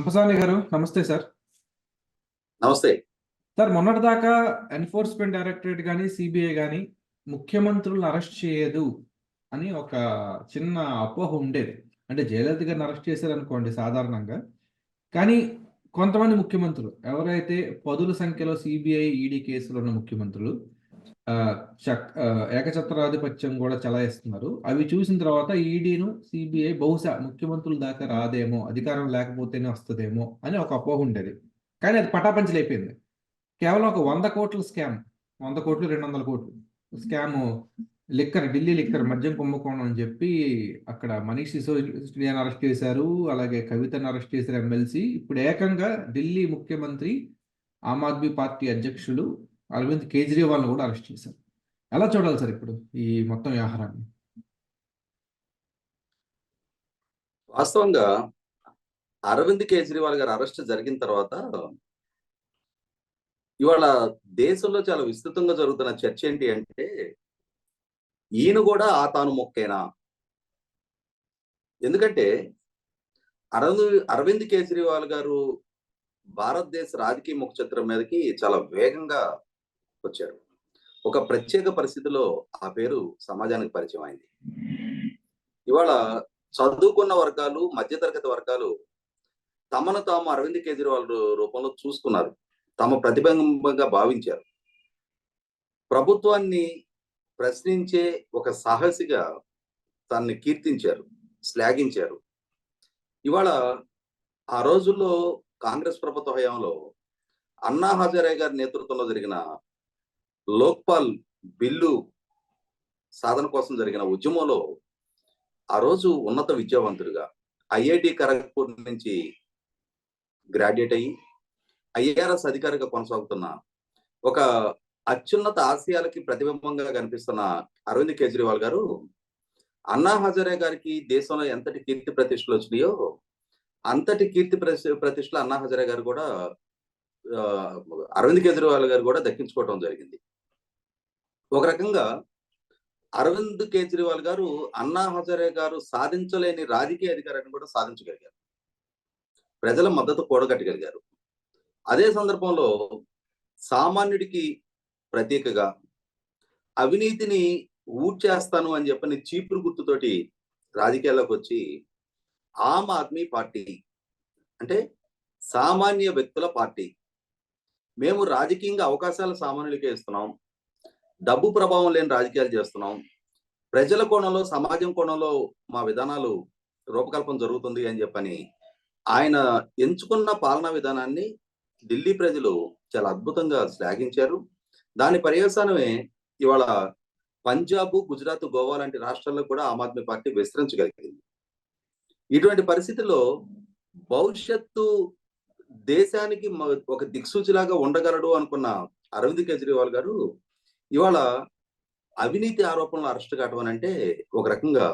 అప్పసాని గారు నమస్తే సార్. నమస్తే. సార్ మొన్నటిదాకా ఎన్ఫోర్స్మెంట్ డైరెక్టరేట్ గాని, సిబిఐ గాని ముఖ్యమంత్రులను అరెస్ట్ చేయదు అని ఒక చిన్న అపోహ ఉండేది. అంటే జయలలిత గారిని అరెస్ట్ చేశారనుకోండి సాధారణంగా. కానీ కొంతమంది ముఖ్యమంత్రులు ఎవరైతే పదుల సంఖ్యలో సిబిఐ, ఈడీ కేసులు ఉన్న ముఖ్యమంత్రులు ఏకఛత్రాధిపత్యం కూడా చలాయిస్తున్నారు. అవి చూసిన తర్వాత ఈడీను, సిబిఐ బహుశా ముఖ్యమంత్రుల దాకా రాదేమో, అధికారం లేకపోతేనే వస్తదేమో అని ఒక అపోహ ఉండేది. కానీ అది పటాపంచలైపోయింది. కేవలం ఒక 100 కోట్ల స్కామ్, 100 కోట్లు, 200 కోట్లు స్కాము ఢిల్లీ లిక్కర్ మద్యం కుంభకోణం అని చెప్పి అక్కడ మనీష్ సిసోడియాని అరెస్ట్ చేశారు. అలాగే కవితను అరెస్ట్ చేశారు ఎమ్మెల్సీ. ఇప్పుడు ఏకంగా ఢిల్లీ ముఖ్యమంత్రి, ఆమ్ ఆద్మీ పార్టీ అధ్యక్షులు అరవింద్ కేజ్రీవాల్ను కూడా అరెస్ట్ చేశారు. ఎలా చూడాలి సార్ ఇప్పుడు ఈ మొత్తం వ్యవహారాన్ని? వాస్తవంగా అరవింద్ కేజ్రీవాల్ గారి అరెస్ట్ జరిగిన తర్వాత ఇవాళ దేశంలో చాలా విస్తృతంగా జరుగుతున్న చర్చ ఏంటి అంటే, ఈయన కూడా తాను మొక్కేనా? ఎందుకంటే అరవింద్ కేజ్రీవాల్ గారు భారతదేశ రాజకీయ ముఖ చిత్రం మీదకి చాలా వేగంగా వచ్చారు. ఒక ప్రత్యేక పరిస్థితిలో ఆ పేరు సమాజానికి పరిచయం అయింది. ఇవాళ చదువుకున్న వర్గాలు, మధ్యతరగతి వర్గాలు తమను తాము అరవింద్ కేజ్రీవాల్ రూపంలో చూసుకున్నారు, తమ ప్రతిబింబంగా భావించారు. ప్రభుత్వాన్ని ప్రశ్నించే ఒక సాహసిగా తనని కీర్తించారు, శ్లాఘించారు. ఇవాళ ఆ రోజుల్లో కాంగ్రెస్ ప్రభుత్వ హయాంలో అన్నా హజారే గారి నేతృత్వంలో జరిగిన లోక్పాల్ బిల్లు సాధన కోసం జరిగిన ఉద్యమంలో ఆ రోజు ఉన్నత విద్యావంతుడిగా ఐఐటి ఖరగ్పూర్ నుంచి గ్రాడ్యుయేట్ అయ్యి ఐఆర్ఎస్ అధికారిగా కొనసాగుతున్న ఒక అత్యున్నత ఆశయాలకి ప్రతిబింబంగా కనిపిస్తున్న అరవింద్ కేజ్రీవాల్ గారు అన్నా హజారే గారికి దేశంలో ఎంతటి కీర్తి ప్రతిష్టలు వచ్చినాయో అంతటి కీర్తి ప్రతిష్టలు అన్నా హజారే గారు కూడా అరవింద్ కేజ్రీవాల్ గారు కూడా దక్కించుకోవడం జరిగింది. ఒక రకంగా అరవింద్ కేజ్రీవాల్ గారు అన్నా హజారే గారు సాధించలేని రాజకీయ అధికారాన్ని కూడా సాధించగలిగారు, ప్రజల మద్దతు కూడగట్టగలిగారు. అదే సందర్భంలో సామాన్యుడికి ప్రతీకగా అవినీతిని ఊడ్చేస్తాను అని చెప్పని చీపురు గుర్తుతోటి రాజకీయాల్లోకి వచ్చి ఆమ్ ఆద్మీ పార్టీ అంటే సామాన్య వ్యక్తుల పార్టీ, మేము రాజకీయంగా అవకాశాలు సామాన్యులకే ఇస్తున్నాం, డబ్బు ప్రభావం లేని రాజకీయాలు చేస్తున్నాం, ప్రజల కోణంలో, సమాజం కోణంలో మా విధానాలు రూపకల్పన జరుగుతుంది అని చెప్పని ఆయన ఎంచుకున్న పాలనా విధానాన్ని ఢిల్లీ ప్రజలు చాలా అద్భుతంగా శ్లాఘించారు. దాని పర్యవసానమే ఇవాళ పంజాబ్, గుజరాత్, గోవా లాంటి రాష్ట్రాల్లో కూడా ఆమ్ ఆద్మీ పార్టీ విస్తరించగలిగింది. ఇటువంటి పరిస్థితుల్లో భవిష్యత్తు దేశానికి ఒక దిక్సూచిలాగా ఉండగలడు అనుకున్న అరవింద్ కేజ్రీవాల్ గారు ఇవాళ అవినీతి ఆరోపణలు అరెస్ట్ కావడం అని అంటే ఒక రకంగా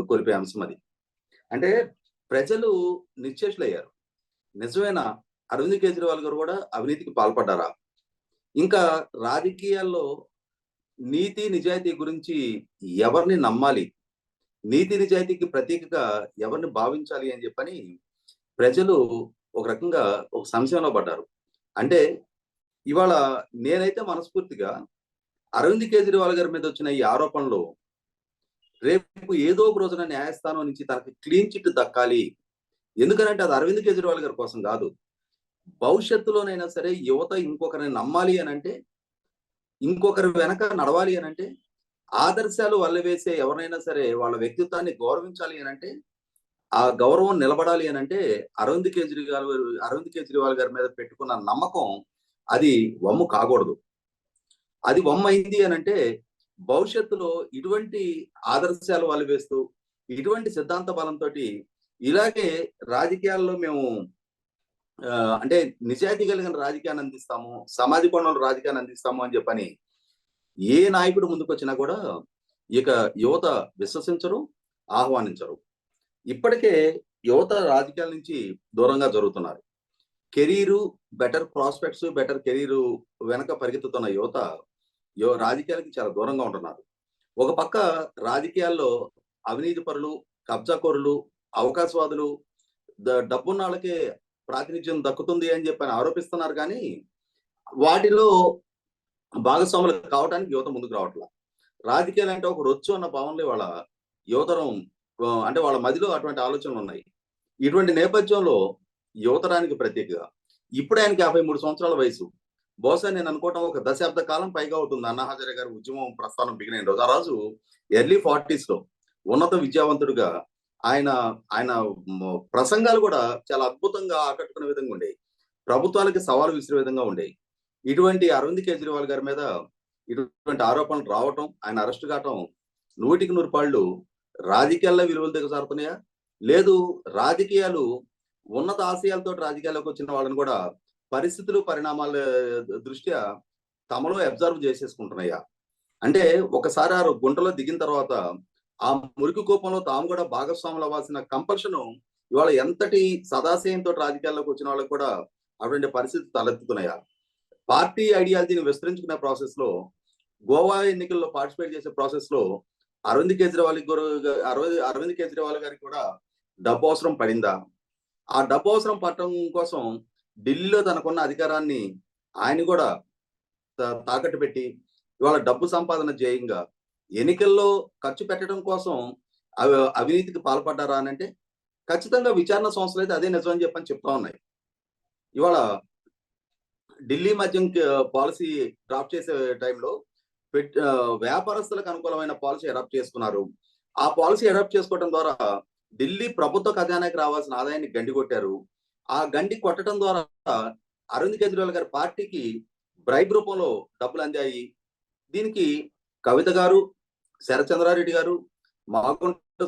కొలిపే అంశం అది. అంటే ప్రజలు నిశ్చేష్లయ్యారు. నిజమైన అరవింద్ కేజ్రీవాల్ గారు కూడా అవినీతికి పాల్పడ్డారా? ఇంకా రాజకీయాల్లో నీతి నిజాయితీ గురించి ఎవరిని నమ్మాలి, నీతి నిజాయితీకి ప్రతీకగా ఎవరిని భావించాలి అని చెప్పని ప్రజలు ఒక రకంగా ఒక సంశయంలో పడ్డారు. అంటే ఇవాళ నేనైతే మనస్ఫూర్తిగా అరవింద్ కేజ్రీవాల్ గారి మీద వచ్చిన ఈ ఆరోపణలు రేపు ఏదో ఒక రోజున న్యాయస్థానం నుంచి తనకి క్లీన్ చిట్ దక్కాలి. ఎందుకనంటే అది అరవింద్ కేజ్రీవాల్ గారి కోసం కాదు, భవిష్యత్తులోనైనా సరే యువత ఇంకొకరిని నమ్మాలి అని అంటే, ఇంకొకరి వెనక నడవాలి అని అంటే, ఆదర్శాలు వల్లవేసే ఎవరైనా సరే వాళ్ళ వ్యక్తిత్వాన్ని గౌరవించాలి అని అంటే, ఆ గౌరవం నిలబడాలి అని అంటే అరవింద్ కేజ్రీవాల్ గారి మీద పెట్టుకున్న నమ్మకం అది వమ్ము కాకూడదు. అది వమ్మైంది అని అంటే భవిష్యత్తులో ఇటువంటి ఆదర్శాలు వాళ్ళు వేస్తూ, ఇటువంటి సిద్ధాంత బలంతో ఇలాగే రాజకీయాల్లో మేము అంటే నిజాయితీ కలిగిన రాజకీయాన్ని అందిస్తాము, సమాజ కోణంలో రాజకీయాన్ని అందిస్తాము అని చెప్పని ఏ నాయకుడు ముందుకు వచ్చినా కూడా ఇక యువత విశ్వసించరు, ఆహ్వానించరు. ఇప్పటికే యువత రాజకీయాల నుంచి దూరంగా జరుగుతున్నారు. Career, better prospects, better career వెనక పరిగెత్తుతున్న యువత రాజకీయాలకి చాలా దూరంగా ఉంటున్నారు. ఒక పక్క రాజకీయాల్లో అవినీతి పరులు, కబ్జాకోరులు, అవకాశవాదులు డబ్బున్న వాళ్ళకి ప్రాతినిధ్యం దక్కుతుంది అని చెప్పి ఆరోపిస్తున్నారు. కానీ వాటిలో భాగస్వాములు కావడానికి యువత ముందుకు రావట్లా. రాజకీయాలు అంటే ఒక రొచ్చు అన్న భావనలో వాళ్ళ యువతరం అంటే వాళ్ళ మదిలో అటువంటి ఆలోచనలు ఉన్నాయి. ఇటువంటి నేపథ్యంలో యువతరానికి ప్రత్యేకగా ఇప్పుడు ఆయనకి 53 సంవత్సరాల వయసు. బహుశా నేను అనుకోవటం ఒక దశాబ్ద కాలం పైగా అవుతుంది అన్నా హజారే గారి ఉద్యమం ప్రస్థానం బిగిన రోజు. ఆ రోజు ఎర్లీ 40s లో ఉన్నత విద్యావంతుడిగా ఆయన ఆయన ప్రసంగాలు కూడా చాలా అద్భుతంగా ఆకట్టుకునే విధంగా ఉండేవి. ప్రభుత్వాలకి సవాలు విసిరే విధంగా ఉండేవి. ఇటువంటి అరవింద్ కేజ్రీవాల్ గారి మీద ఇటువంటి ఆరోపణలు రావటం, ఆయన అరెస్ట్ కావటం 100కి 100 పాళ్ళు రాజకీయాల్లో విలువలు దిగజారుతున్నాయా, లేదు రాజకీయాలు ఉన్నత ఆశయాలతో రాజకీయాల్లోకి వచ్చిన వాళ్ళని కూడా పరిస్థితులు పరిణామాల దృష్ట్యా తమలో అబ్జర్వ్ చేసేసుకుంటున్నాయా? అంటే ఒకసారి ఆ గుంటలో దిగిన తర్వాత ఆ మురికి కోపంలో తాము కూడా భాగస్వాములు అవ్వాల్సిన కంపల్షన్ ఇవాళ ఎంతటి సదాశయంతో రాజకీయాల్లోకి వచ్చిన వాళ్ళకి కూడా అటువంటి పరిస్థితి తలెత్తుతున్నాయా? పార్టీ ఐడియాలజీని విస్తరించుకునే ప్రాసెస్ లో గోవా ఎన్నికల్లో పార్టిసిపేట్ చేసే ప్రాసెస్ లో అరవింద్ కేజ్రీవాల్ గారికి కూడా డబ్బు అవసరం పడిందా? ఆ డబ్బు అవసరం పడటం కోసం ఢిల్లీలో తనకున్న అధికారాన్ని ఆయన కూడా తాకట్టు పెట్టి ఇవాళ డబ్బు సంపాదన ధ్యేయంగా ఎన్నికల్లో ఖర్చు పెట్టడం కోసం అవినీతికి పాల్పడ్డారా అని అంటే ఖచ్చితంగా విచారణ సంస్థలు అయితే అదే నిజం అని చెప్పని చెప్తా ఉన్నాయి. ఇవాళ ఢిల్లీ మద్యం పాలసీ డ్రాఫ్ట్ చేసే టైంలో వ్యాపారస్తులకు అనుకూలమైన పాలసీ అడాప్ట్ చేసుకున్నారు. ఆ పాలసీ అడాప్ట్ చేసుకోవడం ద్వారా ఢిల్లీ ప్రభుత్వ ఖజానాకి రావాల్సిన ఆదాయాన్ని గండి కొట్టారు. ఆ గండి కొట్టడం ద్వారా అరవింద్ కేజ్రీవాల్ గారి పార్టీకి బ్రైబ్ రూపంలో డబ్బులు అందాయి. దీనికి కవిత గారు, శరచంద్రారెడ్డి గారు, మాగుంట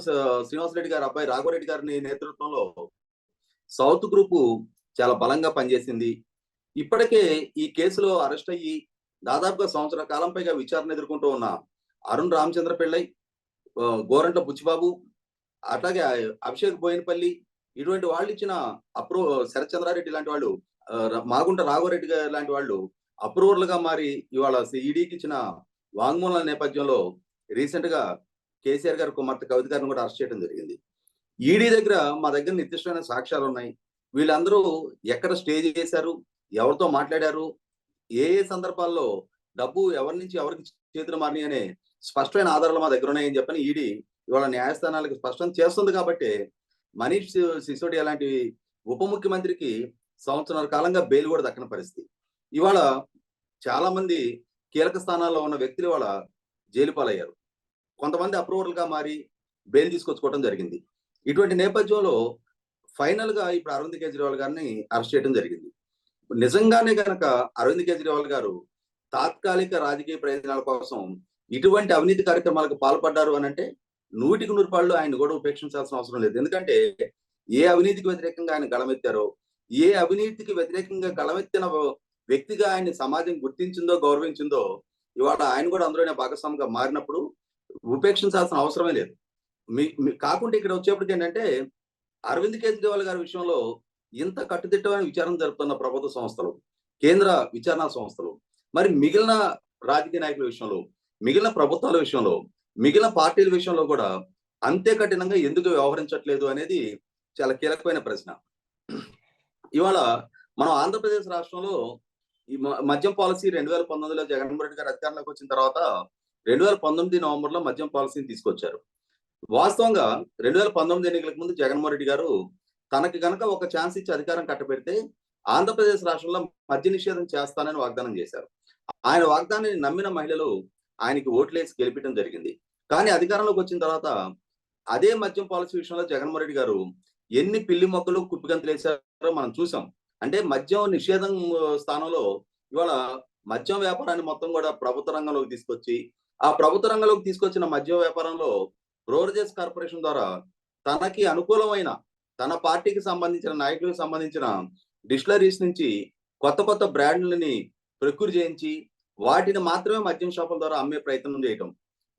శ్రీనివాసరెడ్డి గారు అబ్బాయి రాఘవరెడ్డి గారిని నేతృత్వంలో సౌత్ గ్రూపు చాలా బలంగా పనిచేసింది. ఇప్పటికే ఈ కేసులో అరెస్ట్ అయ్యి దాదాపుగా సంవత్సర కాలం పైగా విచారణ ఎదుర్కొంటూ ఉన్న అరుణ్ రామచంద్ర పిళ్ళై, గోరంట్ల బుచ్చిబాబు, అట్లాగే అభిషేక్ బోయినపల్లి ఇటువంటి వాళ్ళు ఇచ్చిన శరత్చంద్రారెడ్డి లాంటి వాళ్ళు, మాగుంట రాఘవరెడ్డి లాంటి వాళ్ళు అప్రూవర్లుగా మారి ఇవాళ ఈడీకి ఇచ్చిన వాంగ్మూలాల నేపథ్యంలో రీసెంట్ గా కేసీఆర్ గారి కుమార్తె కవిత గారిని కూడా అరెస్ట్ చేయడం జరిగింది. ఈడీ దగ్గర మా దగ్గర నిర్దిష్టమైన సాక్ష్యాలు ఉన్నాయి. వీళ్ళందరూ ఎక్కడ స్టే చేశారు, ఎవరితో మాట్లాడారు, ఏ ఏ సందర్భాల్లో డబ్బు ఎవరి నుంచి ఎవరికి చేతులు మారినాయి అనే స్పష్టమైన ఆధారాలు మా దగ్గర ఉన్నాయని చెప్పని ఈడీ ఇవాళ న్యాయస్థానాలకు స్పష్టం చేస్తుంది. కాబట్టి మనీష్ సిసోడియా లాంటి ఉప ముఖ్యమంత్రికి సంవత్సరాల కాలంగా బెయిల్ కూడా దక్కని పరిస్థితి. ఇవాళ చాలా మంది కీలక స్థానాల్లో ఉన్న వ్యక్తులు ఇవాళ జైలు పాలయ్యారు. కొంతమంది అప్రూవర్లుగా మారి బెయిల్ తీసుకొచ్చుకోవడం జరిగింది. ఇటువంటి నేపథ్యంలో ఫైనల్ గా ఇప్పుడు అరవింద్ కేజ్రీవాల్ గారిని అరెస్ట్ చేయడం జరిగింది. నిజంగానే కనుక అరవింద్ కేజ్రీవాల్ గారు తాత్కాలిక రాజకీయ ప్రయోజనాల కోసం ఇటువంటి అవినీతి కార్యక్రమాలకు పాల్పడ్డారు అని అంటే 100కి 100 పాళ్ళు ఆయన కూడా ఉపేక్షించాల్సిన అవసరం లేదు. ఎందుకంటే ఏ అవినీతికి వ్యతిరేకంగా ఆయన గళమెత్తారో, ఏ అవినీతికి వ్యతిరేకంగా గళమెత్తిన వ్యక్తిగా ఆయన సమాజం గుర్తించిందో గౌరవించిందో ఇవాళ ఆయన కూడా అందులోనే భాగస్వామిగా మారినప్పుడు ఉపేక్షించాల్సిన అవసరమే లేదు. కాకుండా ఇక్కడ వచ్చేప్పటికి ఏంటంటే అరవింద్ కేజ్రీవాల్ గారి విషయంలో ఇంత కట్టుదిట్టమైన విచారణ జరుపుతున్న ప్రభుత్వ సంస్థలు, కేంద్ర విచారణ సంస్థలు, మరి మిగిలిన రాజకీయ నాయకుల విషయంలో, మిగిలిన ప్రభుత్వాల విషయంలో, మిగిలిన పార్టీల విషయంలో కూడా అంతే కఠినంగా ఎందుకు వ్యవహరించట్లేదు అనేది చాలా కీలకమైన ప్రశ్న. ఇవాళ మనం ఆంధ్రప్రదేశ్ రాష్ట్రంలో ఈ మద్యం పాలసీ 2019లో జగన్మోహన్ రెడ్డి గారు అధికారంలోకి వచ్చిన తర్వాత 2019 నవంబర్లో మద్యం పాలసీని తీసుకొచ్చారు. వాస్తవంగా 2019 ఎన్నికలకు ముందు జగన్మోహన్ రెడ్డి గారు తనకి గనక ఒక ఛాన్స్ ఇచ్చి అధికారం కట్టబెడితే ఆంధ్రప్రదేశ్ రాష్ట్రంలో మద్య నిషేధం చేస్తానని వాగ్దానం చేశారు. ఆయన వాగ్దానాన్ని నమ్మిన మహిళలు ఆయనకి ఓట్లేసి గెలిపించడం జరిగింది. కానీ అధికారంలోకి వచ్చిన తర్వాత అదే మద్యం పాలసీ విషయంలో జగన్మోహన్ రెడ్డి గారు ఎన్ని పిల్లి మొక్కలు కుప్పిగంతులేసారో మనం చూసాం. అంటే మద్యం నిషేధం స్థానంలో ఇవాళ మద్యం వ్యాపారాన్ని మొత్తం కూడా ప్రభుత్వ రంగంలోకి తీసుకొచ్చి ఆ ప్రభుత్వ రంగంలోకి తీసుకొచ్చిన మద్యం వ్యాపారంలో బ్రోవరేజెస్ కార్పొరేషన్ ద్వారా తనకి అనుకూలమైన తన పార్టీకి సంబంధించిన నాయకులకు సంబంధించిన డిస్టిలరీస్ నుంచి కొత్త కొత్త బ్రాండ్లని ప్రొక్యూర్ చేయించి వాటిని మాత్రమే మద్యం షాపుల ద్వారా అమ్మే ప్రయత్నం చేయటం.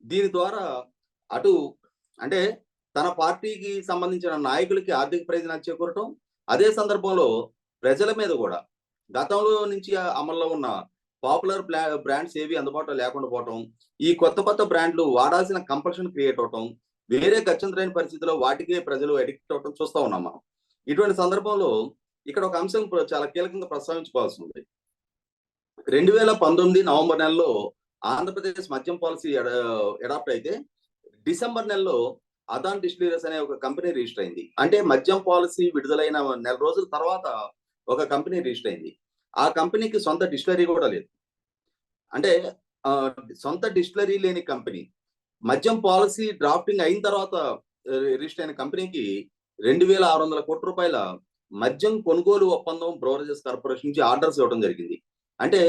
దీని ద్వారా అటు అంటే తన పార్టీకి సంబంధించిన నాయకులకి ఆర్థిక ప్రయోజనాలు చేకూరటం, అదే సందర్భంలో ప్రజల మీద కూడా గతంలో నుంచి అమల్లో ఉన్న పాపులర్ బ్రాండ్స్ ఏవి అందుబాటులో లేకుండా పోవటం, ఈ కొత్త కొత్త బ్రాండ్లు వాడాల్సిన కంపల్షన్ క్రియేట్ అవటం, వేరే గత్యంతరైన పరిస్థితిలో వాటికే ప్రజలు అడిక్ట్ అవటం చూస్తా ఉన్నాం మనం. ఇటువంటి సందర్భంలో ఇక్కడ ఒక అంశం చాలా కీలకంగా ప్రస్తావించుకోవాల్సి ఉంది. 2019 నవంబర్ నెలలో ఆంధ్రప్రదేశ్ మద్యం పాలసీ అడాప్ట్ అయితే డిసెంబర్ నెలలో అదాన్ డిస్టిలరీస్ అనే ఒక కంపెనీ రిజిస్టర్ అయింది. అంటే మద్యం పాలసీ విడుదలైన నెల రోజుల తర్వాత ఒక కంపెనీ రిజిస్టర్ అయింది. ఆ కంపెనీకి సొంత డిస్టిలరీ కూడా లేదు. అంటే సొంత డిస్టిలరీ లేని కంపెనీ మద్యం పాలసీ డ్రాఫ్టింగ్ అయిన తర్వాత రిజిస్టర్ అయిన కంపెనీకి 2,600 కోట్ల రూపాయల మద్యం కొనుగోలు ఒప్పందం బ్రోవరేజెస్ కార్పొరేషన్ నుంచి ఆర్డర్స్ ఇవ్వడం జరిగింది. అంటే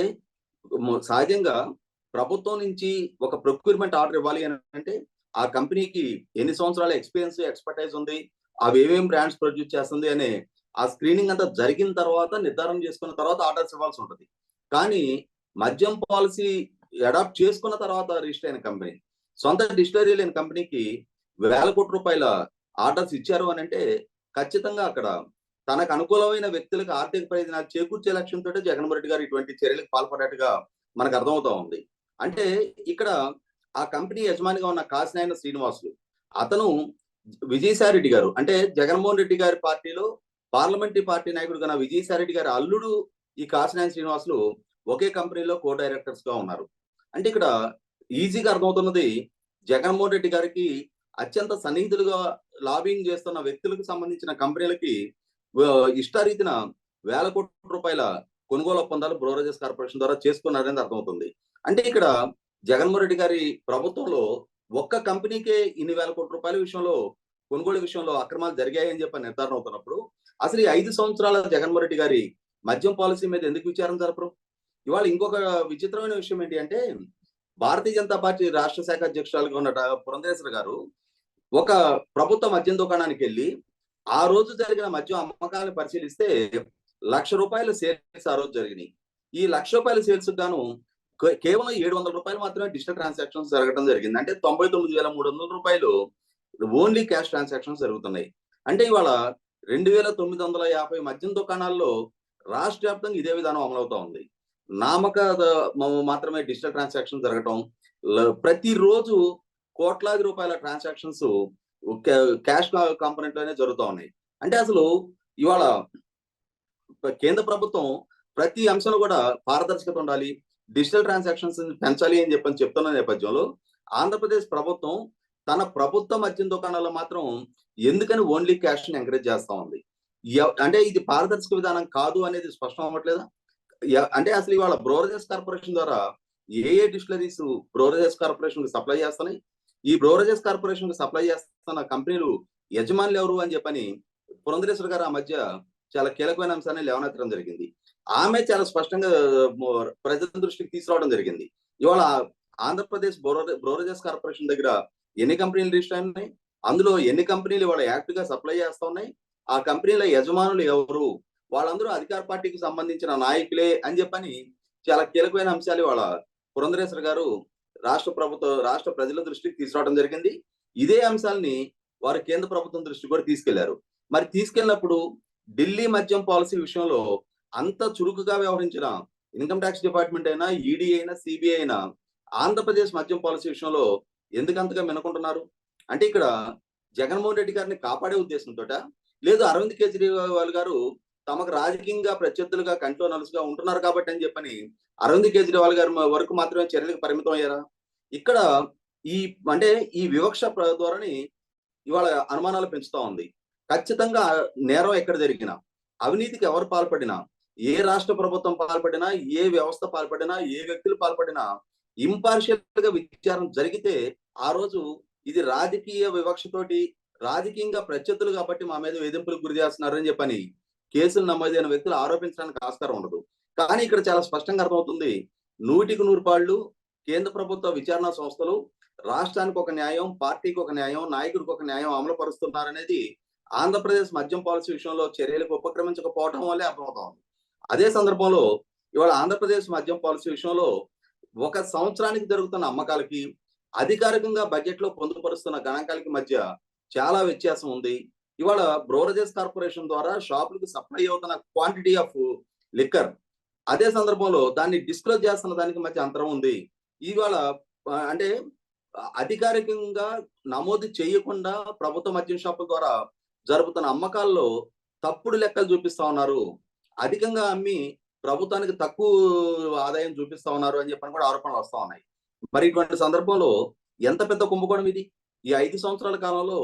సహజంగా ప్రభుత్వం నుంచి ఒక ప్రొక్యూర్మెంట్ ఆర్డర్ ఇవ్వాలి అని అంటే ఆ కంపెనీకి ఎన్ని సంవత్సరాల ఎక్స్పీరియన్స్ ఎక్స్పర్టైజ్ ఉంది, అవి ఏమేమి బ్రాండ్స్ ప్రొడ్యూస్ చేస్తుంది అనే ఆ స్క్రీనింగ్ అంతా జరిగిన తర్వాత నిర్ధారణ చేసుకున్న తర్వాత ఆర్డర్స్ ఇవ్వాల్సి ఉంటుంది. కానీ మద్యం పాలసీ అడాప్ట్ చేసుకున్న తర్వాత రిజిస్టర్ అయిన కంపెనీ, సొంత డిస్టిలరీ లేని కంపెనీకి 1,000 కోట్ల రూపాయల ఆర్డర్స్ ఇచ్చారు అని అంటే ఖచ్చితంగా అక్కడ తనకు అనుకూలమైన వ్యక్తులకు ఆర్థిక ప్రయోజనాలు చేకూర్చే లక్ష్యంతో జగన్మోహన్ రెడ్డి గారు ఇటువంటి చర్యలకు పాల్పడ్డట్టుగా మనకు అర్థమవుతా ఉంది. అంటే ఇక్కడ ఆ కంపెనీ యజమానిగా ఉన్న కాసినాయన శ్రీనివాసులు, అతను విజయసాయి రెడ్డి గారు, అంటే జగన్మోహన్ రెడ్డి గారి పార్టీలో పార్లమెంటరీ పార్టీ నాయకుడు ఉన్న విజయసాయి రెడ్డి గారి అల్లుడు ఈ కాసినాయన శ్రీనివాసులు ఒకే కంపెనీలో కో డైరెక్టర్స్ గా ఉన్నారు. అంటే ఇక్కడ ఈజీగా అర్థమవుతున్నది, జగన్మోహన్ రెడ్డి గారికి అత్యంత సన్నిహితులుగా లాబింగ్ చేస్తున్న వ్యక్తులకు సంబంధించిన కంపెనీలకి ఇష్టారీతిన 1,000 కోట్ల రూపాయల కొనుగోలు ఒప్పందాలు బ్రోవరేజెస్ కార్పొరేషన్ ద్వారా చేసుకున్నారనేది అర్థమవుతుంది. అంటే ఇక్కడ జగన్మోహన్ రెడ్డి గారి ప్రభుత్వంలో ఒక్క కంపెనీకే ఇన్ని 1,000 కోట్ల రూపాయల విషయంలో కొనుగోలు విషయంలో అక్రమాలు జరిగాయని చెప్పి నిర్ధారణ అవుతున్నప్పుడు అసలు ఈ 5 సంవత్సరాల జగన్మోహన్ రెడ్డి గారి మద్యం పాలసీ మీద ఎందుకు విచారణ జరపరు? ఇవాళ ఇంకొక విచిత్రమైన విషయం ఏంటి అంటే, భారతీయ జనతా పార్టీ రాష్ట్ర శాఖ అధ్యక్షురాలుగా ఉన్న పురంధేశ్వరి గారు ఒక ప్రభుత్వ మద్యం దుకాణానికి వెళ్ళి ఆ రోజు జరిగిన మద్యం అమ్మకాలను పరిశీలిస్తే ₹1,00,000 సేల్స్ ఆ రోజు జరిగినాయి. ఈ ₹1,00,000 సేల్స్ గాను కేవలం ₹700 మాత్రమే డిజిటల్ ట్రాన్సాక్షన్స్ జరగడం జరిగింది. అంటే ₹99,300 ఓన్లీ క్యాష్ ట్రాన్సాక్షన్స్ జరుగుతున్నాయి. అంటే ఇవాళ 2,950 మద్యం దుకాణాల్లో రాష్ట్ర వ్యాప్తంగా ఇదే విధానం అమలవుతా ఉంది. మాత్రమే డిజిటల్ ట్రాన్సాక్షన్ జరగటం, ప్రతిరోజు కోట్లాది రూపాయల ట్రాన్సాక్షన్స్ క్యాష్ కాంపోనెంట్ లోనే జరుగుతూ ఉన్నాయి. అంటే అసలు ఇవాళ కేంద్ర ప్రభుత్వం ప్రతి అంశంలో కూడా పారదర్శకత ఉండాలి, డిజిటల్ ట్రాన్సాక్షన్స్ పెంచాలి అని చెప్తున్న నేపథ్యంలో ఆంధ్రప్రదేశ్ ప్రభుత్వం తన ప్రభుత్వ మద్యం దుకాణాల్లో మాత్రం ఎందుకని ఓన్లీ క్యాష్ ని ఎంకరేజ్ చేస్తా ఉంది? అంటే ఇది పారదర్శక విధానం కాదు అనేది స్పష్టం అవ్వట్లేదా? అంటే అసలు ఇవాళ బ్రోవరేజెస్ కార్పొరేషన్ ద్వారా ఏ డిస్టిలరీస్ బ్రోవరేజెస్ కార్పొరేషన్ కి సప్లై చేస్తున్నాయి? ఈ బ్రోవరేజెస్ కార్పొరేషన్ కి సప్లై చేస్తున్న కంపెనీలు యజమానులు ఎవరు అని చెప్పని పురంధరేశ్వరి గారు ఆ మధ్య చాలా కీలకమైన అంశాన్ని లేవనెత్తడం జరిగింది. ఆమె చాలా స్పష్టంగా ప్రజల దృష్టికి తీసుకురావడం జరిగింది. ఇవాళ ఆంధ్రప్రదేశ్ బ్రోవరేజెస్ కార్పొరేషన్ దగ్గర ఎన్ని కంపెనీలు రిజిస్టర్ ఉన్నాయి, అందులో ఎన్ని కంపెనీలు ఇవాళ యాక్ట్ గా సప్లై చేస్తా ఉన్నాయి, ఆ కంపెనీల యజమానులు ఎవరు, వాళ్ళందరూ అధికార పార్టీకి సంబంధించిన నాయకులే అని చెప్పని చాలా కీలకమైన అంశాలు ఇవాళ పురంధరేశ్వరి గారు రాష్ట్ర ప్రజల దృష్టికి తీసుకురావడం జరిగింది. ఇదే అంశాలని వారు కేంద్ర ప్రభుత్వం దృష్టికి కూడా తీసుకెళ్లారు. మరి తీసుకెళ్ళినప్పుడు ఢిల్లీ మద్యం పాలసీ విషయంలో అంత చురుకుగా వ్యవహరించిన ఇన్కమ్ ట్యాక్స్ డిపార్ట్మెంట్ అయినా, ఈడీ అయినా, సిబిఐ అయినా ఆంధ్రప్రదేశ్ మద్యం పాలసీ విషయంలో ఎందుకంతగా మెనకుంటున్నారు? అంటే ఇక్కడ జగన్మోహన్ రెడ్డి గారిని కాపాడే ఉద్దేశంతో, లేదు అరవింద్ కేజ్రీవాల్ గారు తమకు రాజకీయంగా ప్రత్యర్థులుగా కంట్లో నలుసుగా ఉంటున్నారు కాబట్టి అని చెప్పని అరవింద్ కేజ్రీవాల్ గారి వరకు మాత్రమే చర్యలకు పరిమితం అయ్యారా? ఇక్కడ ఈ వివక్ష ధోరణి ఇవాళ అనుమానాలు పెంచుతా ఉంది. ఖచ్చితంగా నేరం ఎక్కడ జరిగినా, అవినీతికి ఎవరు పాల్పడినా, ఏ రాష్ట్ర ప్రభుత్వం పాల్పడినా, ఏ వ్యవస్థ పాల్పడినా, ఏ వ్యక్తులు పాల్పడినా ఇంపార్షియల్ గా విచారణ జరిగితే ఆ రోజు ఇది రాజకీయ వివక్షతోటి రాజకీయంగా ప్రత్యర్థులు కాబట్టి మా మీద వేధింపులకు గురి చేస్తున్నారని చెప్పని కేసులు నమోదైన వ్యక్తులు ఆరోపించడానికి ఆస్కారం ఉండదు. కానీ ఇక్కడ చాలా స్పష్టంగా అర్థమవుతుంది, 100% కేంద్ర ప్రభుత్వ విచారణ సంస్థలు రాష్ట్రానికి ఒక న్యాయం, పార్టీకి ఒక న్యాయం, నాయకుడికి ఒక న్యాయం అమలు పరుస్తున్నారనేది ఆంధ్రప్రదేశ్ మద్యం పాలసీ విషయంలో చర్యలకు ఉపక్రమించకపోవడం వల్లే అర్థమవుతా ఉంది. అదే సందర్భంలో ఇవాళ ఆంధ్రప్రదేశ్ మద్యం పాలసీ విషయంలో 1 సంవత్సరానికి జరుగుతున్న అమ్మకాలకి అధికారికంగా బడ్జెట్ లో పొందుపరుస్తున్న గణాంకాలకి మధ్య చాలా వ్యత్యాసం ఉంది. ఇవాళ బ్రోవరేజెస్ కార్పొరేషన్ ద్వారా షాపులకు సప్లై అవుతున్న క్వాంటిటీ ఆఫ్ లిక్కర్, అదే సందర్భంలో దాన్ని డిస్క్లోజ్ చేస్తున్న దానికి మధ్య అంతరం ఉంది. ఇవాళ అంటే అధికారికంగా నమోదు చేయకుండా ప్రభుత్వ మద్యం షాపుల ద్వారా జరుపుతున్న అమ్మకాల్లో తప్పుడు లెక్కలు చూపిస్తా ఉన్నారు, అధికంగా అమ్మి ప్రభుత్వానికి తక్కువ ఆదాయం చూపిస్తా ఉన్నారు అని చెప్పని కూడా ఆరోపణలు వస్తా ఉన్నాయి. మరి ఇటువంటి సందర్భంలో ఎంత పెద్ద కుంభకోణం ఇది? ఈ 5 సంవత్సరాల కాలంలో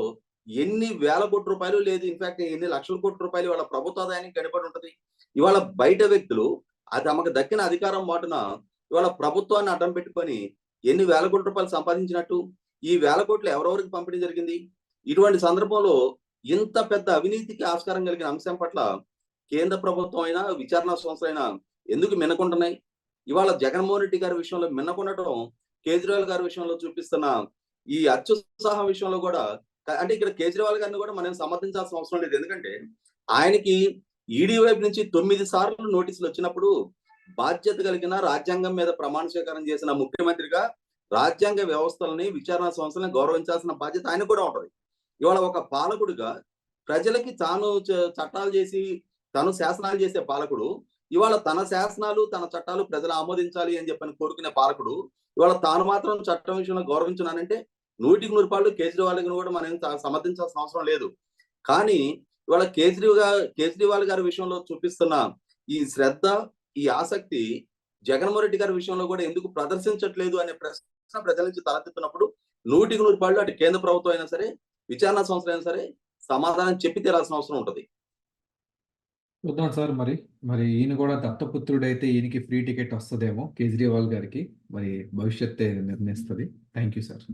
ఎన్ని వేల కోట్ల రూపాయలు, లేదు ఇన్ఫాక్ట్ ఎన్ని లక్షల కోట్ల రూపాయలు ఇవాళ ప్రభుత్వ ఆదాయానికి గడిపడి ఉంటది. ఇవాళ బయట వ్యక్తులు అది తమకు దక్కిన అధికారం మాటున ఇవాళ ప్రభుత్వాన్ని అడ్డం పెట్టుకొని ఎన్ని వేల కోట్ల రూపాయలు సంపాదించినట్టు, ఈ వేల కోట్లు ఎవరెవరికి పంపిణీ జరిగింది? ఇటువంటి సందర్భంలో ఇంత పెద్ద అవినీతికి ఆస్కారం కలిగిన అంశం పట్ల కేంద్ర ప్రభుత్వం అయినా, విచారణ సంస్థలైనా ఎందుకు మిన్నకుంటున్నాయి? ఇవాళ జగన్మోహన్ రెడ్డి గారి విషయంలో మిన్నకుండటం, కేజ్రీవాల్ గారి విషయంలో చూపిస్తున్న ఈ అత్యుత్సాహం విషయంలో కూడా అంటే ఇక్కడ కేజ్రీవాల్ గారిని కూడా మనం సమర్థించాల్సిన అవసరం లేదు. ఎందుకంటే ఆయనకి ఈడీ వైపు నుంచి 9 సార్లు నోటీసులు వచ్చినప్పుడు బాధ్యత కలిగిన, రాజ్యాంగం మీద ప్రమాణ స్వీకారం చేసిన ముఖ్యమంత్రిగా రాజ్యాంగ వ్యవస్థలని, విచారణ సంస్థలను గౌరవించాల్సిన బాధ్యత ఆయన కూడా ఉంటది. ఇవాళ ఒక పాలకుడిగా ప్రజలకి తాను చట్టాలు చేసి, తను శాసనాలు చేసే పాలకుడు, ఇవాళ తన శాసనాలు, తన చట్టాలు ప్రజలు ఆమోదించాలి అని చెప్పని కోరుకునే పాలకుడు, ఇవాళ తాను మాత్రం చట్టం విషయంలో గౌరవించున్నానంటే 100కి 100 కేజ్రీవాల్ కూడా మనం సమర్థించాల్సిన అవసరం లేదు. కానీ ఇవాళ కేజ్రీవాల్ గారి విషయంలో చూపిస్తున్న ఈ శ్రద్ధ, ఈ ఆసక్తి జగన్మోహన్ రెడ్డి గారి విషయంలో కూడా ఎందుకు ప్రదర్శించట్లేదు అనే ప్రశ్న ప్రజల నుంచి తలెత్తుతున్నప్పుడు 100కి 100 అటు కేంద్ర ప్రభుత్వం అయినా సరే, విచారణ సంస్థలు అయినా సరే సమాధానం చెప్పి తీరాల్సిన అవసరం ఉంటది. చూద్దాం సార్ మరి. మరి ఈయన కూడా దత్తపుత్రుడైతే ఈయనకి ఫ్రీ టికెట్ వస్తదేమో కేజ్రీవాల్ గారికి. మరి భవిష్యత్తే నిర్ణయిస్తది. Thank you sir.